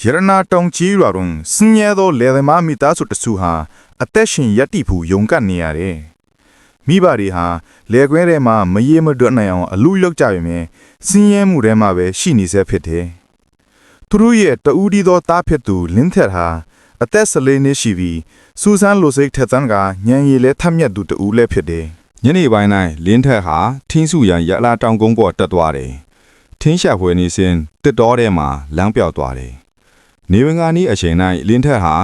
ရနာတောင်ကြီးရွာတွင်စင်ရဲသောလေသမားမိသားစုတစုဟာအသက်ရှင်ရပ်တည်ဖို့ရုန်းကန်နေရတယ်။မိဘတွေဟာလေကွဲထဲမှာမရေမတွက်နိုင်အောင်အလူလောက်ကြပေမဲ့စင်ရဲမှုထဲမှာပဲရှိနေစေဖြစ်တယ်။သူတို့ရဲ့တူဒီသောတားဖြစ်သူလင်းထက်ဟာအသက်14နှစ်ရှိပြီးစူဆန်းလိုစိတ်ထက်သန်းကညံရည်လဲထက်မြက်သူတူလည်းဖြစ်တယ်။ ညနေပိုင်း၌လင်းထက်ဟာထင်းစုရန်ရလာတောင်ကုန်းပေါ်တက်သွားတယ်။ထင်းရှာဖွေနေစဉ်တစ်တော်ထဲမှာလမ်းပြောက်သွားတယ်။နေဝင်ကနေအချိန်၌လင်းထက်ဟာ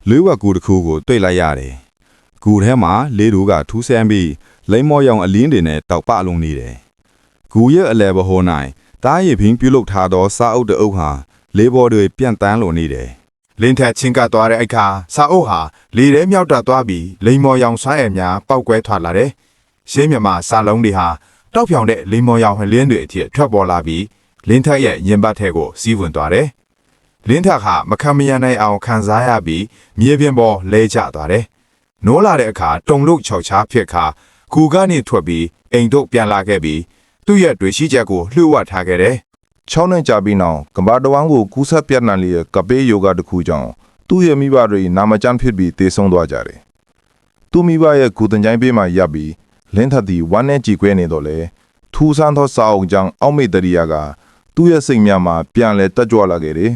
လွေးဝက်ကူတစ်ခုကိုတွေ့လိုက်ရတယ်။ကူထဲမှာလေးတို့ကထူးဆန်းပြီးလိမ့်မော့ရောင်အလင်းတွေနဲ့တောက်ပလုံးနေတယ်။ကူရဲ့အလဲဘဟို၌တားရည်ဖင်းပြုတ်လုထားသောစာအုပ်တအုပ်ဟာလေးဘော်တွေပြန့်တန်းလိုနေတယ်။ လင်းထက်ချင်းကပ်သွားတဲ့အခါစာအုပ်ဟာလေထဲမြောက်တက်သွားပြီးလိမ်မော်ရောင်ဆွမ်းရည်များပောက်ကွဲထွက်လာတယ်။ရှင်းမြမာစာလုံးတွေဟာတောက်ဖြောင်တဲ့လိမ်မော်ရောင်ဟလင်းတွေအထိထွက်ပေါ်လာပြီးလင်းထက်ရဲ့ရင်ဘတ်ထဲကိုစီးဝင်သွားတယ်။လင်းထက်ဟာမခံမရနိုင်အောင်ခံစားရပြီးမြေပြင်ပေါ်လဲကျသွားတယ်။နိုးလာတဲ့အခါတုံလို့ခြောက်ချားဖြစ်ခါကူကနေထွက်ပြီးအိမ်တို့ပြန်လာခဲ့ပြီးသူ့ရဲ့တွေ့ရှိချက်ကိုလှုပ်ဝတ်ထားခဲ့တယ်။ 6နှစ်ကြာပြီးနောက်ကမ္ဘာတဝန်းကိုကူးစက်ပြန့်နှံ့တဲ့ကပေးယောဂတစ်ခုကြောင့်သူ့ရဲ့မိဘတွေနာမကျန်းဖြစ်ပြီးသေဆုံးသွားကြတယ်။သူ့မိဘရဲ့ကုသင်ချိုင်းပေးမှရပ်ပြီးလင်းထက်သည်ဝမ်းနဲ့ကြည်ကွဲနေတော့လေထူးဆန်းသောစာအုပ်ကြောင့်အောက်မေ့တရိယာကသူ့ရဲ့စိတ်များမှာပြန်လဲတက်ကြွလာခဲ့တယ်